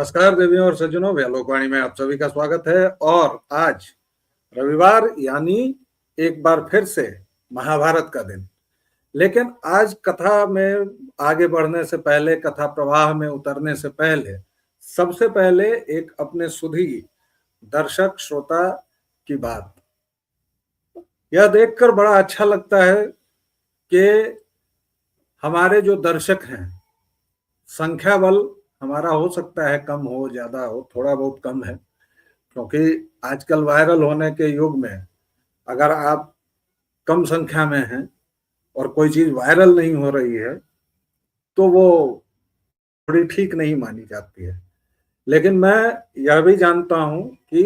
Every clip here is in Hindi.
नमस्कार देवियों और सज्जनों, व्यालोकवाणी में आप सभी का स्वागत है। और आज रविवार यानी एक बार फिर से महाभारत का दिन। लेकिन आज कथा में आगे बढ़ने से पहले, कथा प्रवाह में उतरने से पहले, सबसे पहले एक अपने सुधी दर्शक श्रोता की बात। यह देखकर बड़ा अच्छा लगता है कि हमारे जो दर्शक हैं, संख्या बल हमारा हो सकता है कम हो, ज्यादा हो, थोड़ा बहुत कम है, क्योंकि आजकल वायरल होने के युग में अगर आप कम संख्या में हैं और कोई चीज वायरल नहीं हो रही है तो वो थोड़ी ठीक नहीं मानी जाती है। लेकिन मैं यह भी जानता हूं कि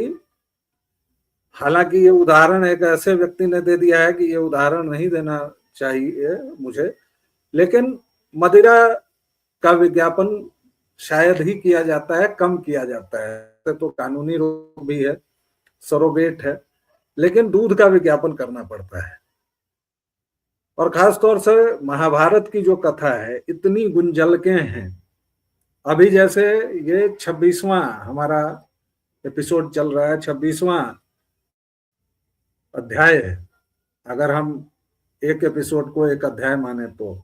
हालांकि ये उदाहरण एक ऐसे व्यक्ति ने दे दिया है कि ये उदाहरण नहीं देना चाहिए मुझे, लेकिन मदिरा का विज्ञापन शायद ही किया जाता है, कम किया जाता है। तो कानूनी रोक भी है, सरोगेट है, लेकिन दूध का विज्ञापन करना पड़ता है। और खासतौर से महाभारत की जो कथा है, इतनी गुंजलकें हैं। अभी जैसे ये 26वां हमारा एपिसोड चल रहा है, 26वां अध्याय है, अगर हम एक एपिसोड को एक अध्याय माने तो।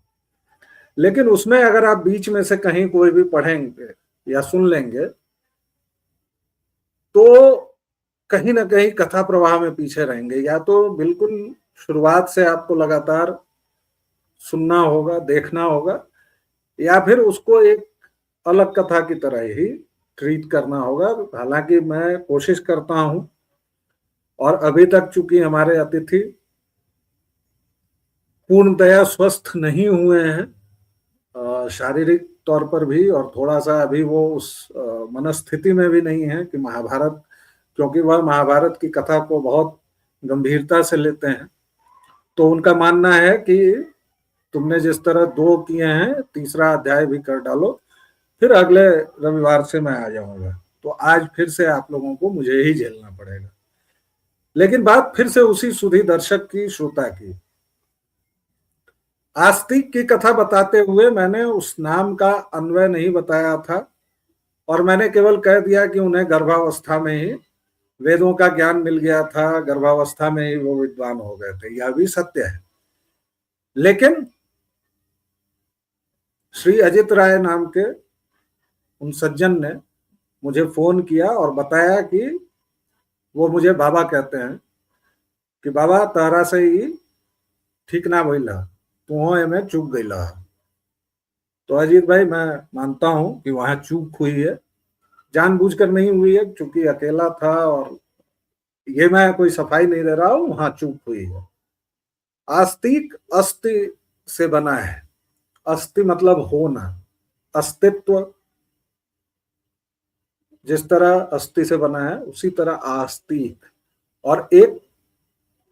लेकिन उसमें अगर आप बीच में से कहीं कोई भी पढ़ेंगे या सुन लेंगे तो कहीं ना कहीं कथा प्रवाह में पीछे रहेंगे। या तो बिल्कुल शुरुआत से आपको लगातार सुनना होगा, देखना होगा, या फिर उसको एक अलग कथा की तरह ही ट्रीट करना होगा। हालांकि मैं कोशिश करता हूं, और अभी तक चूंकि हमारे अतिथि पूर्णतया स्वस्थ नहीं हुए हैं शारीरिक तौर पर भी, और थोड़ा सा अभी वो उस मनस्थिति में भी नहीं है कि महाभारत, क्योंकि वह महाभारत की कथा को बहुत गंभीरता से लेते हैं। तो उनका मानना है कि तुमने जिस तरह 2 किए हैं, तीसरा अध्याय भी कर डालो, फिर अगले रविवार से मैं आ जाऊंगा। तो आज फिर से आप लोगों को मुझे ही झेलना पड़ेगा। लेकिन बात फिर से उसी सुधी दर्शक की, श्रोता की। आस्तिक की कथा बताते हुए मैंने उस नाम का अन्वय नहीं बताया था, और मैंने केवल कह दिया कि उन्हें गर्भावस्था में ही वेदों का ज्ञान मिल गया था, गर्भावस्था में ही वो विद्वान हो गए थे। यह भी सत्य है। लेकिन श्री अजित राय नाम के उन सज्जन ने मुझे फोन किया और बताया कि वो मुझे बाबा कहते हैं, कि बाबा तारा से ही ठीक ना भइला, तुहो एमे चूक गईला। तो अजीत भाई, मैं मानता हूं कि वहां चूक हुई है, जानबूझकर नहीं हुई है, चूंकि अकेला था, और ये मैं कोई सफाई नहीं दे रहा हूं, वहां चूक हुई है। आस्तिक अस्थि से बना है। अस्थि मतलब होना, अस्तित्व। जिस तरह अस्थि से बना है उसी तरह आस्तिक। और एक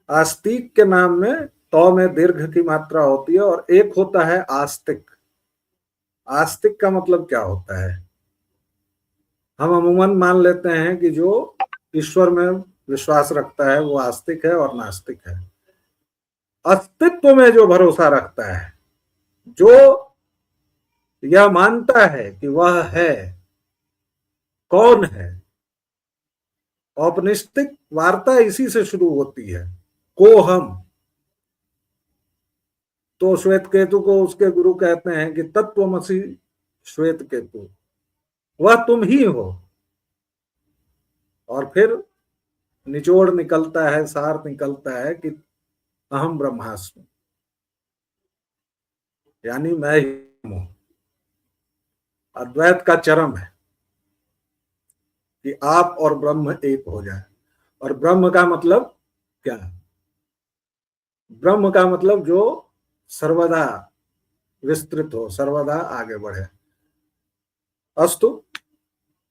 आस्तिक के नाम में तो में दीर्घ की मात्रा होती है, और एक होता है आस्तिक। आस्तिक का मतलब क्या होता है? हम अमूमन मान लेते हैं कि जो ईश्वर में विश्वास रखता है वो आस्तिक है और नास्तिक है। अस्तित्व में जो भरोसा रखता है, जो यह मानता है कि वह है, कौन है। औपनिषदिक वार्ता इसी से शुरू होती है, को हम। तो श्वेत केतु को उसके गुरु कहते हैं कि तत्वमसि श्वेत केतु, वह तुम ही हो। और फिर निचोड़ निकलता है, सार निकलता है कि अहम ब्रह्मास्मि, यानी मैं ही हूं। अद्वैत का चरम है कि आप और ब्रह्म एक हो जाए। और ब्रह्म का मतलब क्या है? ब्रह्म का मतलब जो सर्वदा विस्तृत हो, सर्वदा आगे बढ़े। अस्तु,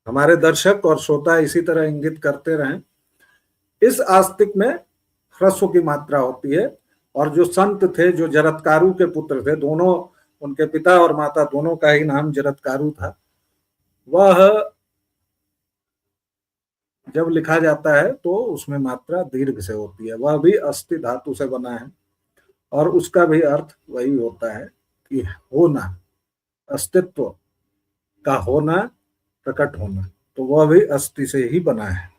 हमारे दर्शक और श्रोता इसी तरह इंगित करते रहें। इस आस्तिक में ह्रस्व की मात्रा होती है। और जो संत थे, जो जरत्कारु के पुत्र थे, दोनों, उनके पिता और माता दोनों का ही नाम जरत्कारु था, वह जब लिखा जाता है तो उसमें मात्रा दीर्घ से होती है। वह भी अस्थि धातु से बना है, और उसका भी अर्थ वही होता है कि होना, अस्तित्व का होना, प्रकट होना, तो वह भी अस्थि से ही बना है।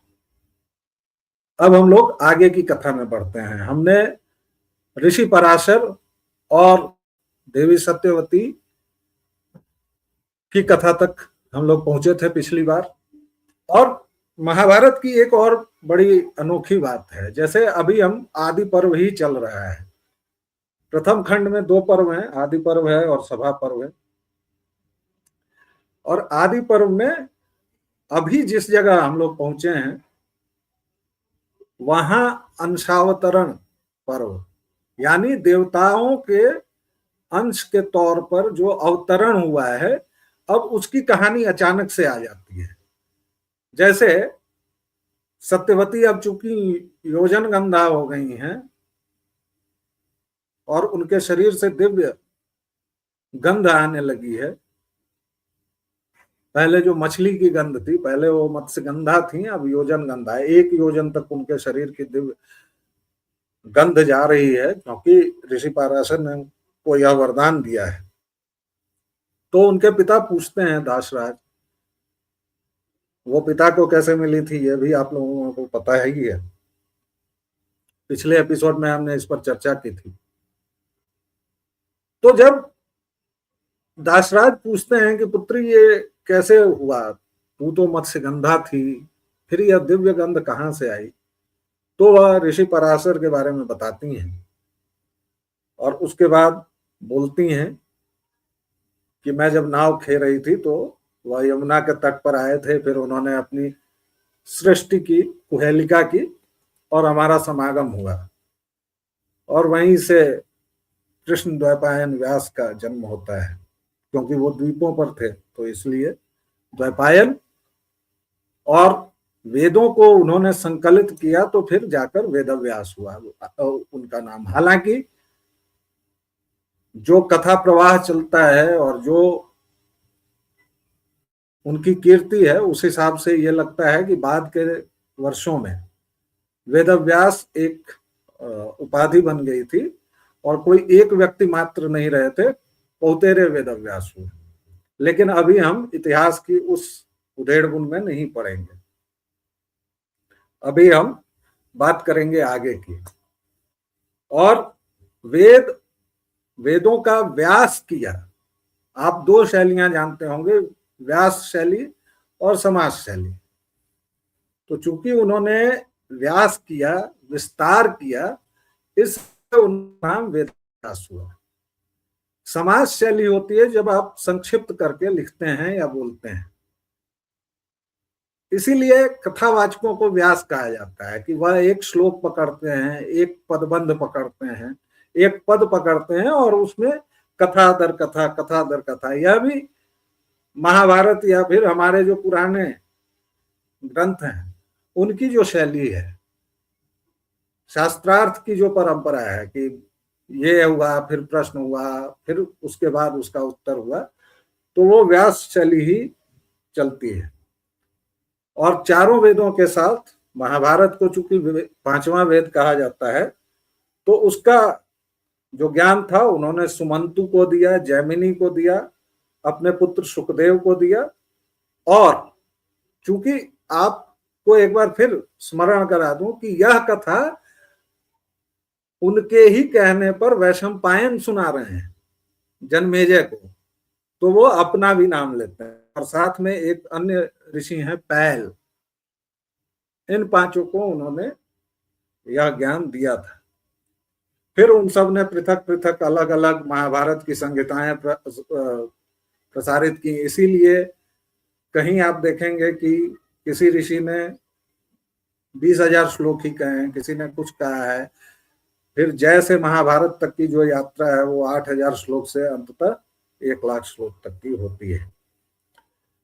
अब हम लोग आगे की कथा में बढ़ते हैं। हमने ऋषि पराशर और देवी सत्यवती की कथा तक हम लोग पहुंचे थे पिछली बार। और महाभारत की एक और बड़ी अनोखी बात है, जैसे अभी हम आदि पर्व ही चल रहा है। प्रथम खंड में 2 पर्व हैं, आदि पर्व है और सभा पर्व है। और आदि पर्व में अभी जिस जगह हम लोग पहुंचे हैं वहां अंशावतरण पर्व, यानी देवताओं के अंश के तौर पर जो अवतरण हुआ है, अब उसकी कहानी अचानक से आ जाती है। जैसे सत्यवती अब चूंकि योजन गंधा हो गई हैं और उनके शरीर से दिव्य गंध आने लगी है। पहले जो मछली की गंध थी, पहले वो मत्स्य गंधा थी, अब योजन गंधा है। 1 योजन तक उनके शरीर की दिव्य गंध जा रही है, क्योंकि ऋषि पराशर ने को यह वरदान दिया है। तो उनके पिता पूछते हैं दासराज, वो पिता को कैसे मिली थी ये भी आप लोगों को पता ही है, पिछले एपिसोड में हमने इस पर चर्चा की थी। तो जब दासराज पूछते हैं कि पुत्री ये कैसे हुआ, तू तो मत्स्यगंधा थी, फिर यह दिव्य गंध कहाँ से आई, तो वह ऋषि पराशर के बारे में बताती हैं। और उसके बाद बोलती हैं कि मैं जब नाव खे रही थी तो वह यमुना के तट पर आए थे, फिर उन्होंने अपनी सृष्टि की, कुहेलिका की, और हमारा समागम हुआ। और वहीं से कृष्ण द्वैपायन व्यास का जन्म होता है, क्योंकि वो द्वीपों पर थे तो इसलिए द्वैपायन। और वेदों को उन्होंने संकलित किया तो फिर जाकर वेदव्यास हुआ उनका नाम। हालांकि जो कथा प्रवाह चलता है और जो उनकी कीर्ति है, उस हिसाब से ये लगता है कि बाद के वर्षों में वेदव्यास एक उपाधि बन गई थी और कोई एक व्यक्ति मात्र नहीं रहे थे, बहुतेरे वेदव्यास हुए। लेकिन अभी हम इतिहास की उस उधेड़बुन में नहीं पड़ेंगे, अभी हम बात करेंगे आगे की। और वेदों का व्यास किया, आप 2 शैलियां जानते होंगे, व्यास शैली और समास शैली। तो चूंकि उन्होंने व्यास किया, विस्तार किया, इससे उनका नाम वेदव्यास हुआ। समास शैली होती है जब आप संक्षिप्त करके लिखते हैं या बोलते हैं, इसीलिए कथावाचकों को व्यास कहा जाता है कि वह एक श्लोक पकड़ते हैं, एक पदबंध पकड़ते हैं, एक पद पकड़ते हैं और उसमें कथा दर कथा, कथा दर कथा। यह भी महाभारत या फिर हमारे जो पुराने ग्रंथ हैं उनकी जो शैली है, शास्त्रार्थ की जो परंपरा है कि ये हुआ, फिर प्रश्न हुआ, फिर उसके बाद उसका उत्तर हुआ, तो वो व्यास शैली ही चलती है। और चारों वेदों के साथ महाभारत को चूंकि 5वां वेद कहा जाता है, तो उसका जो ज्ञान था उन्होंने सुमंतु को दिया, जैमिनी को दिया, अपने पुत्र सुखदेव को दिया। और चूंकि आपको एक बार फिर स्मरण करा दूं कि यह कथा उनके ही कहने पर वैशंपायन सुना रहे हैं जन्मेजय को, तो वो अपना भी नाम लेते हैं। और साथ में एक अन्य ऋषि हैं पैल, इन 5 को उन्होंने यह ज्ञान दिया था। फिर उन सब ने पृथक पृथक अलग अलग महाभारत की संहिताएं प्रसारित की। इसीलिए कहीं आप देखेंगे कि किसी ऋषि ने 20,000 श्लोक ही कहे हैं, किसी ने कुछ कहा है। फिर जय से महाभारत तक की जो यात्रा है वो 8,000 श्लोक से अंततः 1,00,000 श्लोक तक की होती है।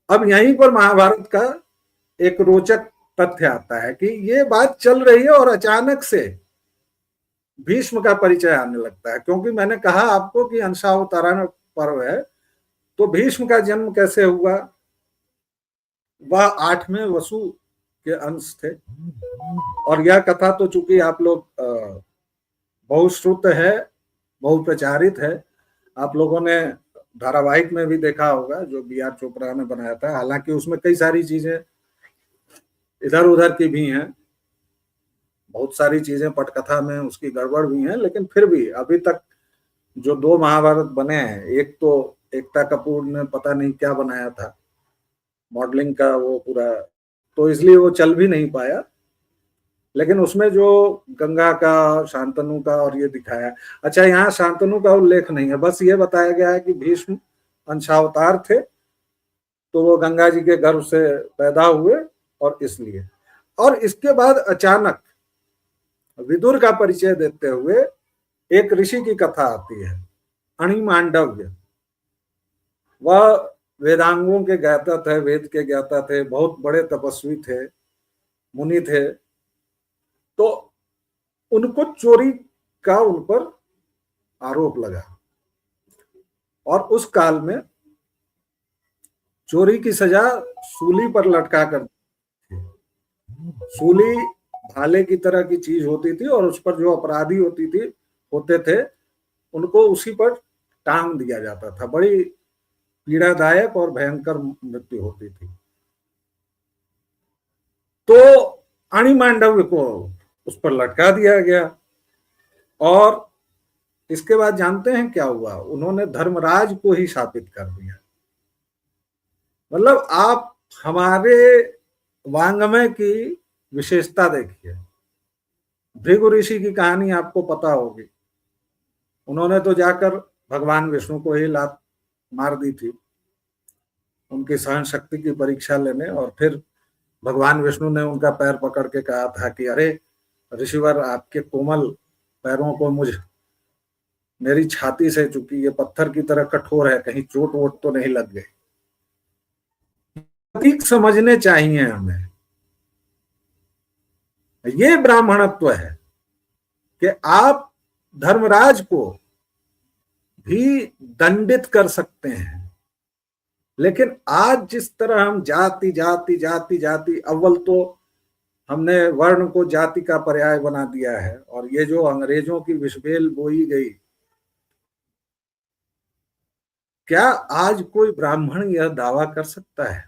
अब यहीं पर महाभारत का एक रोचक तथ्य आता है कि ये बात चल रही है और अचानक से भीष्म का परिचय आने लगता है। क्योंकि मैंने कहा आपको कि अंशावतारण पर्व है, तो भीष्म का जन्म कैसे हुआ, वह 8वें वसु के अंश थे। और यह कथा तो चूंकि आप लोग बहुश्रुत है, बहुप्रचारित है, आप लोगों ने धारावाहिक में भी देखा होगा जो बी आर चोपड़ा ने बनाया था, हालांकि उसमें कई सारी चीजें इधर उधर की भी हैं, बहुत सारी चीजें पटकथा में उसकी गड़बड़ भी है, लेकिन फिर भी अभी तक जो 2 महाभारत बने हैं, एक तो एकता कपूर ने पता नहीं क्या बनाया था मॉडलिंग का वो पूरा, तो इसलिए वो चल भी नहीं पाया, लेकिन उसमें जो गंगा का, शांतनु का और ये दिखाया। अच्छा, यहाँ शांतनु का उल्लेख नहीं है, बस ये बताया गया है कि भीष्म अंशावतार थे, तो वो गंगा जी के गर्भ से पैदा हुए और इसलिए। और इसके बाद अचानक विदुर का परिचय देते हुए एक ऋषि की कथा आती है, अणिमांडव्य। वह वेदांगों के ज्ञाता थे, वेद के ज्ञाता थे, बहुत बड़े तपस्वी थे, मुनि थे। तो उनको चोरी का उन पर आरोप लगा, और उस काल में चोरी की सजा सूली पर लटका कर, सूली भाले की तरह की चीज होती थी, और उस पर जो अपराधी होते थे उनको उसी पर टांग दिया जाता था। बड़ी पीड़ादायक और भयंकर मृत्यु होती थी। तो अणिमांडव्य को उस पर लटका दिया गया, और इसके बाद जानते हैं क्या हुआ? उन्होंने धर्मराज को ही शापित कर दिया। मतलब आप हमारे वांग्मय की विशेषता देखिए। भृगु ऋषि की कहानी आपको पता होगी, उन्होंने तो जाकर भगवान विष्णु को ही लात मार दी थी उनकी सहन शक्ति की परीक्षा लेने, और फिर भगवान विष्णु ने उनका पैर पकड़ के कहा था कि अरे ऋषिवर, आपके कोमल पैरों को मेरी छाती से, चूंकि ये पत्थर की तरह कठोर है, कहीं चोट वोट तो नहीं लग गई। प्रतीक समझने चाहिए हमें। ये ब्राह्मणत्व है कि आप धर्मराज को भी दंडित कर सकते हैं, लेकिन आज जिस तरह हम जाति जाति जाति जाति, अव्वल तो हमने वर्ण को जाति का पर्याय बना दिया है, और ये जो अंग्रेजों की विषबेल बोई गई, क्या आज कोई ब्राह्मण यह दावा कर सकता है?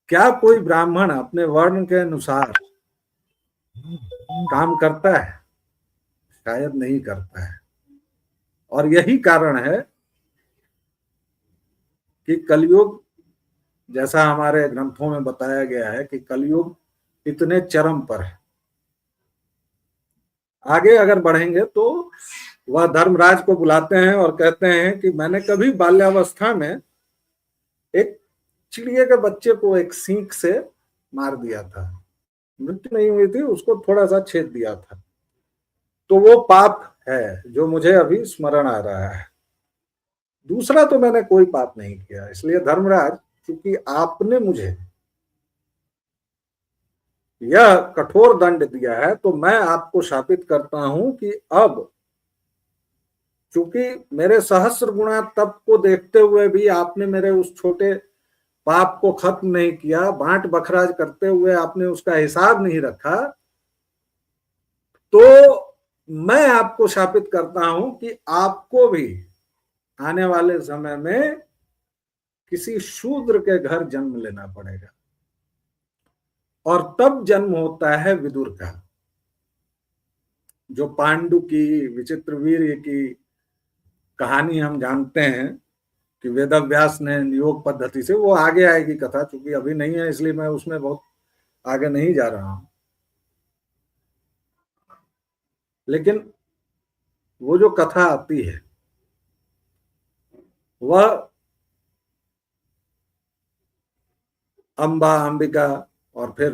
क्या कोई ब्राह्मण अपने वर्ण के अनुसार काम करता है? शायद नहीं करता है। और यही कारण है कि कलयुग, जैसा हमारे ग्रंथों में बताया गया है कि कलयुग इतने चरम पर है। आगे अगर बढ़ेंगे तो वह धर्मराज को बुलाते हैं और कहते हैं कि मैंने कभी बाल्यावस्था में एक चिड़िया के बच्चे को एक सींग से मार दिया था, मृत्यु नहीं हुई थी, उसको थोड़ा सा छेद दिया था, तो वो पाप है जो मुझे अभी स्मरण आ रहा है। दूसरा तो मैंने कोई पाप नहीं किया, इसलिए धर्मराज, क्योंकि आपने मुझे यह कठोर दंड दिया है, तो मैं आपको शापित करता हूं कि अब, चूंकि मेरे सहस्र गुणा तप को देखते हुए भी आपने मेरे उस छोटे पाप को खत्म नहीं किया, बांट बखराज करते हुए आपने उसका हिसाब नहीं रखा, तो मैं आपको शापित करता हूं कि आपको भी आने वाले समय में किसी शूद्र के घर जन्म लेना पड़ेगा। और तब जन्म होता है विदुर का, जो पांडु की, विचित्रवीर्य की कहानी हम जानते हैं कि वेदव्यास ने योग पद्धति से, वो आगे आएगी कथा, चूंकि अभी नहीं है इसलिए मैं उसमें बहुत आगे नहीं जा रहा हूं। लेकिन वो जो कथा आती है वह अंबा, अंबिका, और फिर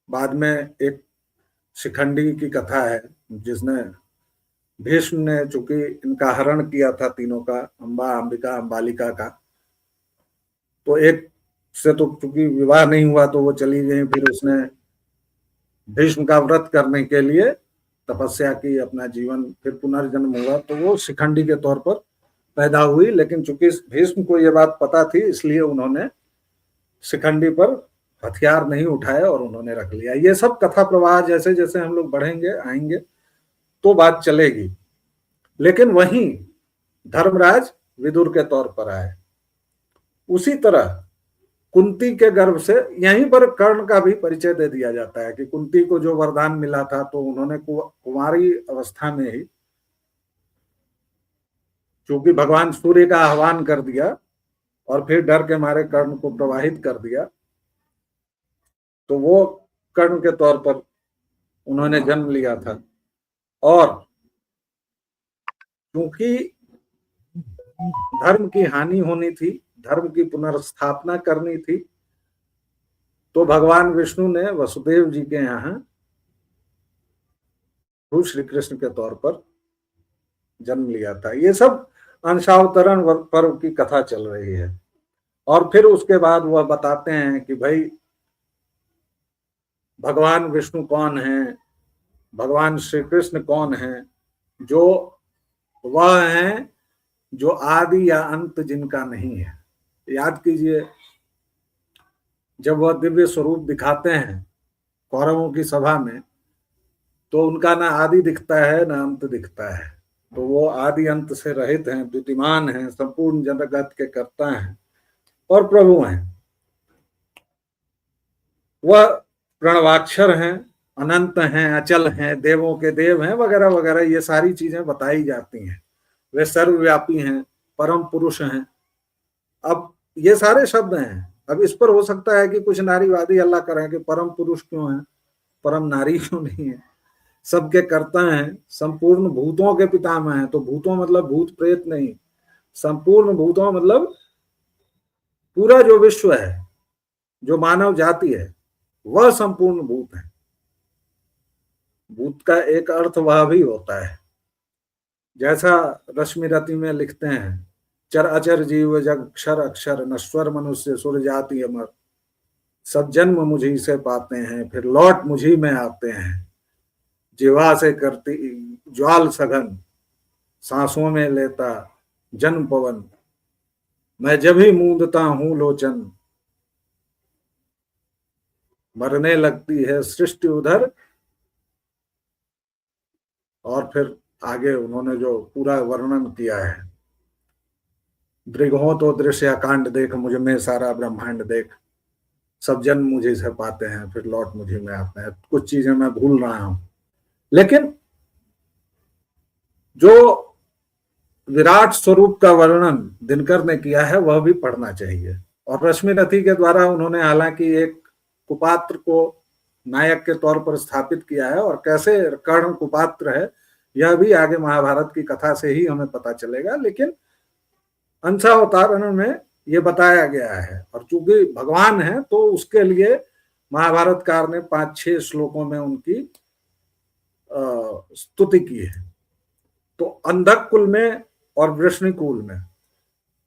बाद में एक शिखंडी की कथा है, जिसने भीष्म ने चूंकि इनका हरण किया था तीनों का, अंबा, अंबिका, अंबालिका का, तो एक से तो चूंकि विवाह नहीं हुआ तो वो चली गई, फिर उसने भीष्म का व्रत करने के लिए तपस्या की, अपना जीवन, फिर पुनर्जन्म हुआ, तो वो शिखंडी के तौर पर पैदा हुई। लेकिन चूंकि भीष्म को ये बात पता थी, इसलिए उन्होंने शिखंडी पर हथियार नहीं उठाए और उन्होंने रख लिया। ये सब कथा प्रवाह जैसे जैसे हम लोग बढ़ेंगे आएंगे तो बात चलेगी। लेकिन वहीं धर्मराज विदुर के तौर पर आए। उसी तरह कुंती के गर्भ से, यहीं पर कर्ण का भी परिचय दे दिया जाता है कि कुंती को जो वरदान मिला था तो उन्होंने कुमारी अवस्था में ही, चूंकि भगवान सूर्य का आह्वान कर दिया और फिर डर के मारे कर्ण को प्रवाहित कर दिया, तो वो कर्ण के तौर पर उन्होंने जन्म लिया था। और क्योंकि धर्म की हानि होनी थी, धर्म की पुनर्स्थापना करनी थी, तो भगवान विष्णु ने वसुदेव जी के यहाँ श्री कृष्ण के तौर पर जन्म लिया था। ये सब अंशावतरण पर्व की कथा चल रही है। और फिर उसके बाद वह बताते हैं कि भाई भगवान विष्णु कौन है, भगवान श्री कृष्ण कौन है, जो वह हैं जो आदि या अंत जिनका नहीं है। याद कीजिए, जब वह दिव्य स्वरूप दिखाते हैं कौरवों की सभा में, तो उनका ना आदि दिखता है ना अंत दिखता है। तो वो आदि अंत से रहित हैं, द्युतिमान हैं, संपूर्ण जगत के कर्ता हैं और प्रभु हैं। वह प्रणवाक्षर हैं, अनंत हैं, अचल हैं, देवों के देव हैं, वगैरह वगैरह, ये सारी चीजें बताई जाती हैं। वे सर्वव्यापी हैं, परम पुरुष हैं। अब ये सारे शब्द हैं। अब इस पर हो सकता है कि कुछ नारीवादी हल्ला करें कि परम पुरुष क्यों है, परम नारी क्यों नहीं है, सबके कर्ता हैं, संपूर्ण भूतों के पितामह हैं। तो भूतों मतलब भूत प्रेत नहीं, संपूर्ण भूतों मतलब पूरा जो विश्व है, जो मानव जाति है, वह संपूर्ण भूत है। भूत का एक अर्थ वह भी होता है, जैसा रश्मि रति में लिखते हैं, चर अचर जीव जग क्षर अक्षर, नश्वर मनुष्य सुर जाति अमर, सब जन्म मुझी से पाते हैं, फिर लौट मुझी में आते हैं। जीवा से करती ज्वाल सघन, सांसों में लेता जन्म पवन, मैं जब ही मूंदता हूं लोचन, मरने लगती है सृष्टि उधर। और फिर आगे उन्होंने जो पूरा वर्णन किया है, दृगहों तो दृश्य कांड देख, मुझ में सारा ब्रह्मांड देख, सब जन्म मुझे से पाते हैं, फिर लौट मुझे में आते हैं। कुछ चीजें मैं भूल रहा हूं, लेकिन जो विराट स्वरूप का वर्णन दिनकर ने किया है वह भी पढ़ना चाहिए। और रश्मि रथी के द्वारा उन्होंने हालांकि एक कुपात्र को नायक के तौर पर स्थापित किया है, और कैसे कर्ण कुपात्र है यह भी आगे महाभारत की कथा से ही हमें पता चलेगा, लेकिन अंशावतारण में ये बताया गया है। और चूंकि भगवान है तो उसके लिए महाभारतकार ने 5-6 श्लोकों में उनकी स्तुति की है। तो अंधक कुल में और वृष्णि कुल में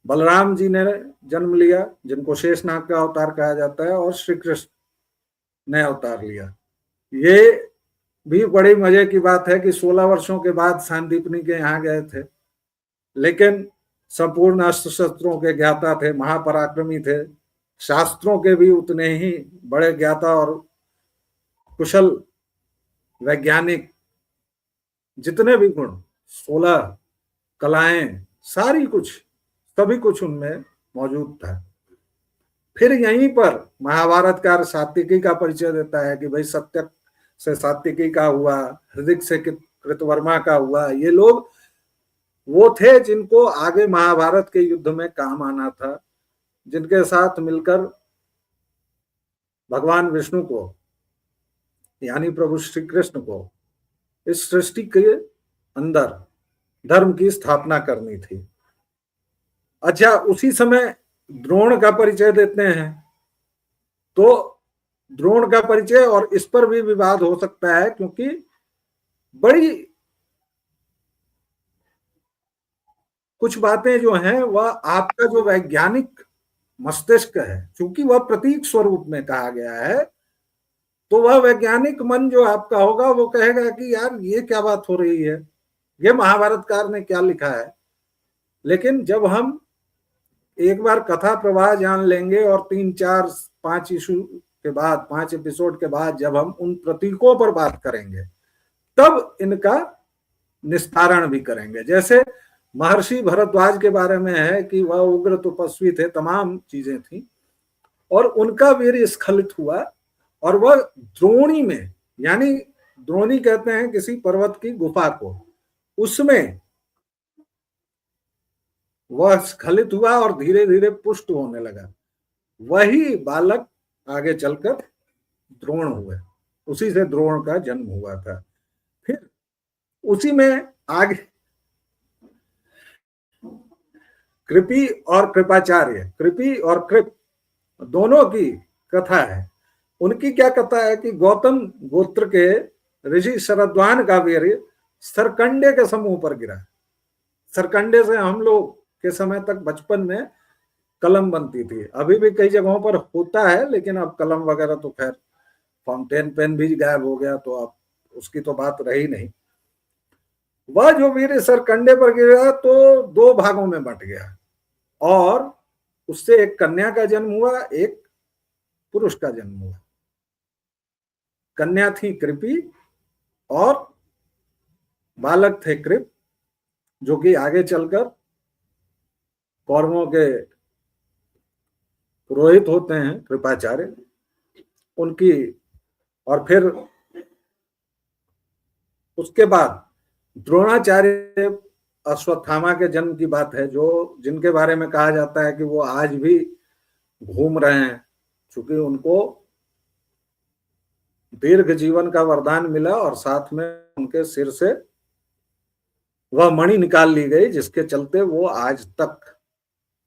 बलराम जी ने जन्म लिया, जिनको शेषनाग का अवतार कहा जाता है, और श्री कृष्ण ने अवतार लिया। ये भी बड़ी मजे की बात है कि 16 वर्षों के बाद सांदीपनी के यहाँ गए थे, लेकिन संपूर्ण अस्त्र शस्त्रों के ज्ञाता थे, महापराक्रमी थे, शास्त्रों के भी उतने ही बड़े ज्ञाता और कुशल वैज्ञानिक, जितने भी गुण, 16 कलाएं, सारी कुछ, सभी कुछ उनमें मौजूद था। फिर यहीं पर महाभारतकार सात्विकी का परिचय देता है कि भाई सत्यक से सात्विकी का हुआ, हृदिक से कृतवर्मा का हुआ। ये लोग वो थे जिनको आगे महाभारत के युद्ध में काम आना था, जिनके साथ मिलकर भगवान विष्णु को, यानी प्रभु श्री कृष्ण को, इस सृष्टि के अंदर धर्म की स्थापना करनी थी। अच्छा, उसी समय द्रोण का परिचय देते हैं। तो द्रोण का परिचय, और इस पर भी विवाद हो सकता है, क्योंकि बड़ी कुछ बातें जो हैं वह आपका जो वैज्ञानिक मस्तिष्क है, क्योंकि वह प्रतीक स्वरूप में कहा गया है, तो वह वैज्ञानिक मन जो आपका होगा वो कहेगा कि यार ये क्या बात हो रही है, ये महाभारतकार ने क्या लिखा है। लेकिन जब हम एक बार कथा प्रवाह जान लेंगे और 3-4-5 इशू के बाद, 5 एपिसोड के बाद जब हम उन प्रतीकों पर बात करेंगे, तब इनका निस्तारण भी करेंगे। जैसे महर्षि भरद्वाज के बारे में है कि वह उग्र तपस्वी थे, तमाम चीजें थी, और उनका वीर स्खलित हुआ और वह द्रोणी में, यानी द्रोणी कहते हैं किसी पर्वत की गुफा को, उसमें वह स्खलित हुआ और धीरे धीरे पुष्ट होने लगा। वही बालक आगे चलकर द्रोण हुए, उसी से द्रोण का जन्म हुआ था। फिर उसी में आगे कृपि और कृपाचार्य, कृपि और कृप दोनों की कथा है। उनकी क्या कथा है कि गौतम गोत्र के ऋषि शरद्वान का वीर सरकंडे के समूह पर गिरा। सरकंडे से हम लोग के समय तक बचपन में कलम बनती थी, अभी भी कई जगहों पर होता है, लेकिन अब कलम वगैरह तो खैर, फाउंटेन पेन भी गायब हो गया, तो अब उसकी तो बात रही नहीं। वह जो वीर सरकंडे पर गिरा तो दो भागों में बंट गया और उससे एक कन्या का जन्म हुआ, एक पुरुष का जन्म हुआ। कन्या थी कृपि और बालक थे कृप, जो कि आगे चलकर कौरवों के पुरोहित होते हैं, कृपाचार्य उनकी। और फिर उसके बाद द्रोणाचार्य अश्वत्थामा के जन्म की बात है, जो जिनके बारे में कहा जाता है कि वो आज भी घूम रहे हैं, क्योंकि उनको दीर्घ जीवन का वरदान मिला और साथ में उनके सिर से वह मणि निकाल ली गई, जिसके चलते वो आज तक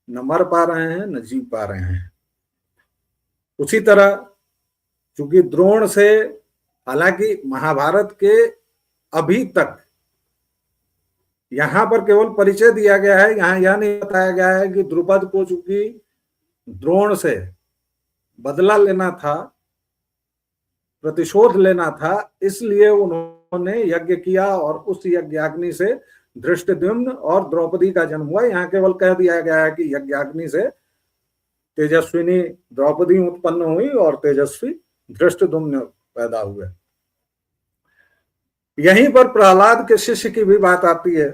न मर पा रहे हैं न जी पा रहे हैं। उसी तरह चूंकि द्रोण से, हालांकि महाभारत के अभी तक यहां पर केवल परिचय दिया गया है, यहां यह नहीं बताया गया है कि द्रुपद को चूंकि द्रोण से बदला लेना था, प्रतिशोध लेना था, इसलिए उन्होंने यज्ञ किया और उस यज्ञाग्नि से धृष्टद्युम्न और द्रौपदी का जन्म हुआ। यहाँ केवल कह दिया गया है कि यज्ञाग्नि से तेजस्विनी द्रौपदी उत्पन्न हुई और तेजस्वी धृष्टद्युम्न पैदा हुए। यहीं पर प्रहलाद के शिष्य की भी बात आती है।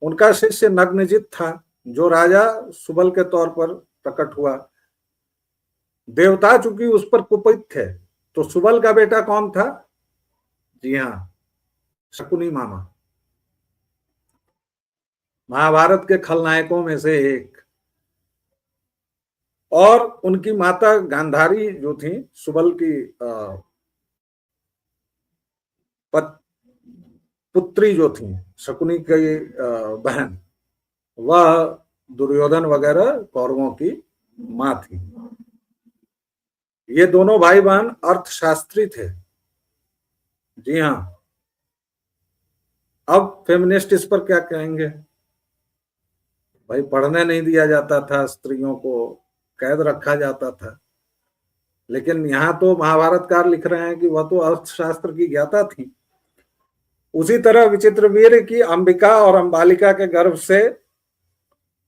उनका शिष्य नग्नजित था, जो राजा सुबल के तौर पर प्रकट हुआ। देवता चूंकि उस पर कुपित थे, तो सुबल का बेटा कौन था? जी हाँ, शकुनी मामा, महाभारत के खलनायकों में से एक। और उनकी माता गांधारी जो थी, सुबल की पुत्री जो थी, शकुनी की बहन, वह दुर्योधन वगैरह कौरवों की मां थी। ये दोनों भाई बहन अर्थशास्त्री थे। जी हाँ। अब फेमिनिस्ट इस पर क्या कहेंगे? भाई पढ़ने नहीं दिया जाता था, स्त्रियों को कैद रखा जाता था, लेकिन यहाँ तो महाभारतकार लिख रहे हैं कि वह तो अर्थशास्त्र की ज्ञाता थी। उसी तरह विचित्र वीर की अंबिका और अंबालिका के गर्भ से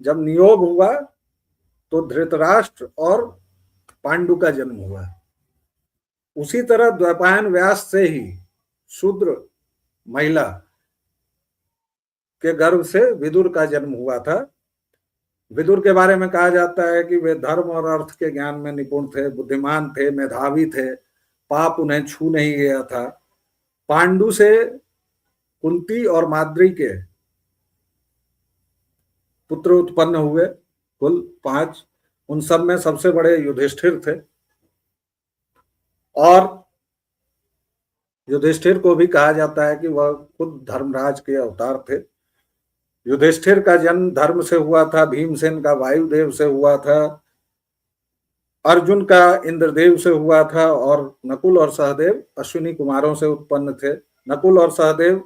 जब नियोग हुआ तो धृतराष्ट्र और पांडु का जन्म हुआ। उसी तरह द्वैपायन व्यास से ही शूद्र महिला के गर्भ से विदुर का जन्म हुआ था। विदुर के बारे में कहा जाता है कि वे धर्म और अर्थ के ज्ञान में निपुण थे, बुद्धिमान थे, मेधावी थे, पाप उन्हें छू नहीं गया था। पांडु से कुंती और माद्री के पुत्र उत्पन्न हुए, कुल 5। उन सब में सबसे बड़े युधिष्ठिर थे, और युधिष्ठिर को भी कहा जाता है कि वह खुद धर्मराज के अवतार थे। युधिष्ठिर का जन्म धर्म से हुआ था, भीमसेन का वायुदेव से हुआ था, अर्जुन का इंद्रदेव से हुआ था, और नकुल और सहदेव अश्विनी कुमारों से उत्पन्न थे। नकुल और सहदेव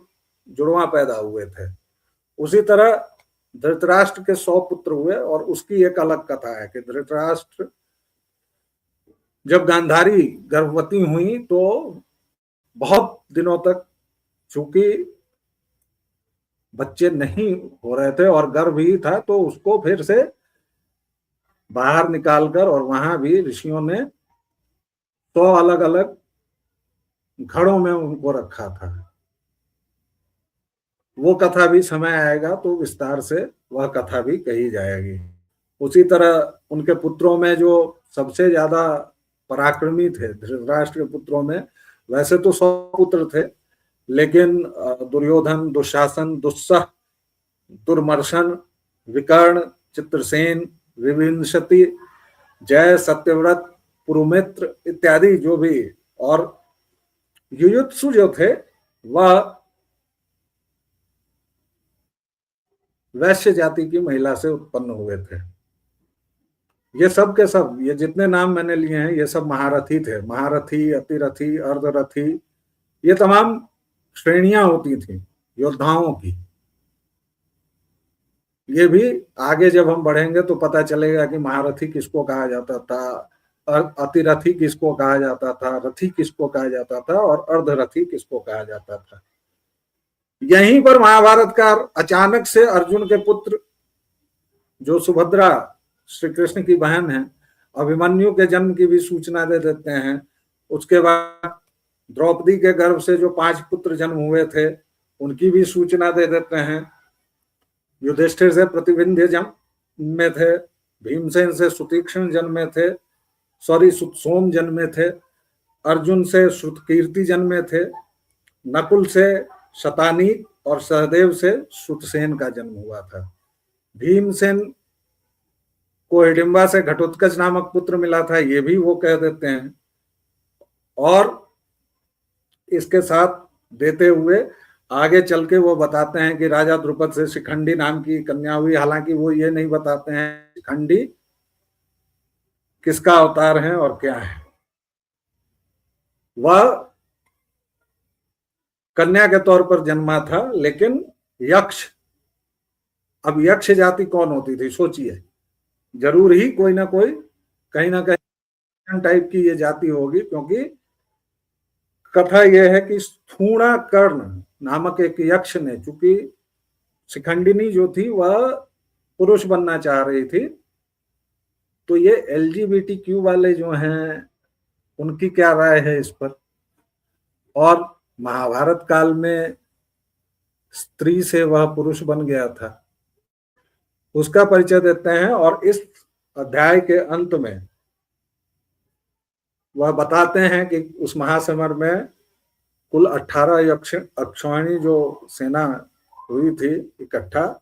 जुड़वा पैदा हुए थे। उसी तरह धृतराष्ट्र के 100 पुत्र हुए, और उसकी एक अलग कथा है कि धृतराष्ट्र जब गांधारी गर्भवती हुई तो बहुत दिनों तक चूंकि बच्चे नहीं हो रहे थे और गर्भ ही था, तो उसको फिर से बाहर निकालकर, और वहां भी ऋषियों ने 100 अलग अलग घड़ों में उनको रखा था। वो कथा भी समय आएगा तो विस्तार से वह कथा भी कही जाएगी। उसी तरह उनके पुत्रों में जो सबसे ज्यादा पराक्रमी थे धृतराष्ट्र के पुत्रों में, वैसे तो 100 पुत्र थे, लेकिन दुर्योधन, दुशासन, दुस्सह, दुर्मर्शन, विकर्ण, चित्रसेन, विभिंशति, जय, सत्यव्रत, पुरुमित्र इत्यादि जो भी, और युयुत्सु जो थे वह वैश्य जाति की महिला से उत्पन्न हुए थे। ये सब के सब, ये जितने नाम मैंने लिए हैं ये सब महारथी थे। महारथी, अतिरथी, अर्धरथी, ये तमाम श्रेणियां होती थी योद्धाओं की। ये भी आगे जब हम बढ़ेंगे तो पता चलेगा कि महारथी किसको कहा जाता था, अतिरथी किसको कहा जाता था, रथी किसको कहा जाता था, और अर्धरथी किसको कहा जाता था। यहीं पर महाभारत का अचानक से अर्जुन के पुत्र जो सुभद्रा श्री कृष्ण की बहन है, अभिमन्यु के जन्म की भी सूचना दे देते हैं। उसके बाद द्रौपदी के गर्भ से जो 5 पुत्र जन्म हुए थे उनकी भी सूचना दे देते हैं। युधिष्ठिर से प्रतिविंध्य जन्म में थे, भीमसेन से सुतीक्ष्ण जन्म में थे, सुतसोम जन्म में थे, अर्जुन से श्रुतकीर्ति जन्म में थे, नकुल से शतानीक और सहदेव से श्रुतसेन का जन्म हुआ था। भीमसेन को हिडिंबा से घटोत्कच नामक पुत्र मिला था, ये भी वो कह देते हैं। और इसके साथ देते हुए आगे चल के वो बताते हैं कि राजा द्रुपद से शिखंडी नाम की कन्या हुई। हालांकि वो ये नहीं बताते हैं शिखंडी किसका अवतार है और क्या है। वह कन्या के तौर पर जन्मा था, लेकिन यक्ष, अब यक्ष जाति कौन होती थी सोचिए, जरूर ही कोई ना कोई कहीं ना कहीं टाइप की ये जाति होगी, क्योंकि कथा यह है कि स्थूणा कर्ण नामक एक यक्ष ने, चूंकि शिखंडिनी जो थी वह पुरुष बनना चाह रही थी, तो ये LGBTQ वाले जो हैं उनकी क्या राय है इस पर। और महाभारत काल में स्त्री से वह पुरुष बन गया था, उसका परिचय देते हैं। और इस अध्याय के अंत में वह बताते हैं कि उस महासमर में कुल 18 अक्षौहिणी जो सेना हुई थी इकट्ठा,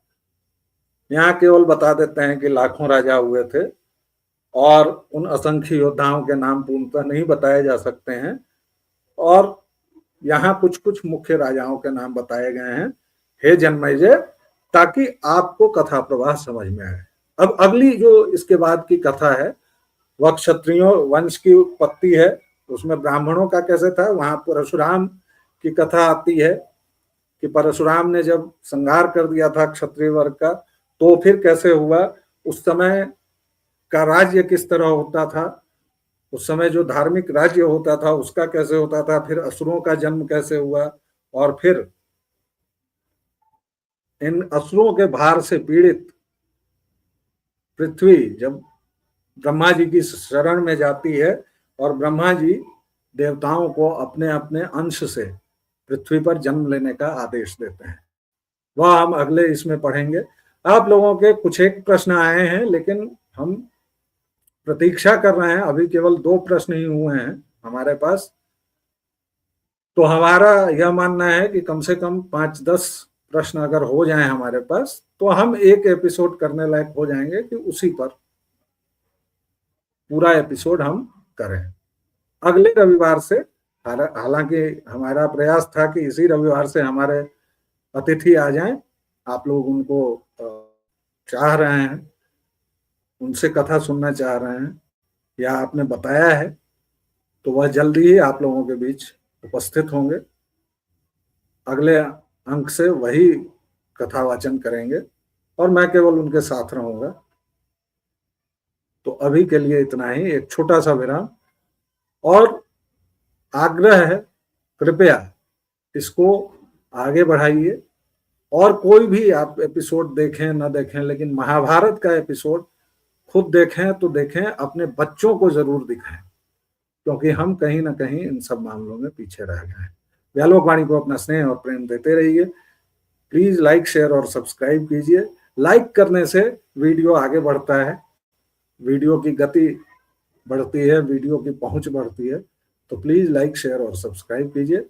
यहाँ केवल बता देते हैं कि लाखों राजा हुए थे, और उन असंख्य योद्धाओं के नाम पूर्णतः नहीं बताए जा सकते हैं। और यहाँ कुछ कुछ मुख्य राजाओं के नाम बताए गए हैं, हे जन्मेजय, ताकि आपको कथा प्रवाह समझ में आए। अब अगली जो इसके बाद की कथा है वह क्षत्रियों वंश की उत्पत्ति है। उसमें ब्राह्मणों का कैसे था, वहां परशुराम की कथा आती है कि परशुराम ने जब संहार कर दिया था क्षत्रिय वर्ग का, तो फिर कैसे हुआ, उस समय का राज्य किस तरह होता था, उस समय जो धार्मिक राज्य होता था उसका कैसे होता था, फिर असुरों का जन्म कैसे हुआ, और फिर इन असुरों के भार से पीड़ित पृथ्वी जब ब्रह्मा जी की शरण में जाती है और ब्रह्मा जी देवताओं को अपने अपने अंश से पृथ्वी पर जन्म लेने का आदेश देते हैं, वह हम अगले इसमें पढ़ेंगे। आप लोगों के कुछ एक प्रश्न आए हैं, लेकिन हम प्रतीक्षा कर रहे हैं, अभी केवल 2 प्रश्न ही हुए हैं हमारे पास। तो हमारा यह मानना है कि कम से कम 5-10 प्रश्न अगर हो जाएं हमारे पास, तो हम एक एपिसोड करने लायक हो जाएंगे कि उसी पर पूरा एपिसोड हम करें अगले रविवार से। हालांकि हमारा प्रयास था कि इसी रविवार से हमारे अतिथि आ जाएं, आप लोग उनको चाह रहे हैं, उनसे कथा सुनना चाह रहे हैं, या आपने बताया है, तो वह जल्दी ही आप लोगों के बीच उपस्थित होंगे। अगले अंक से वही कथा वाचन करेंगे और मैं केवल उनके साथ रहूंगा। तो अभी के लिए इतना ही, एक छोटा सा विराम, और आग्रह है कृपया इसको आगे बढ़ाइए। और कोई भी आप एपिसोड देखें न देखें, लेकिन महाभारत का एपिसोड खुद देखें तो देखें, अपने बच्चों को जरूर दिखाएं, क्योंकि हम कहीं ना कहीं इन सब मामलों में पीछे रह गए हैं। व्यालोक वाणी को अपना स्नेह और प्रेम देते रहिए। प्लीज लाइक शेयर और सब्सक्राइब कीजिए। लाइक करने से वीडियो आगे बढ़ता है, वीडियो की गति बढ़ती है, वीडियो की पहुंच बढ़ती है। तो प्लीज लाइक शेयर और सब्सक्राइब कीजिए।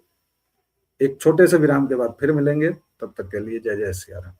एक छोटे से विराम के बाद फिर मिलेंगे, तब तक के लिए जय जय सिया राम।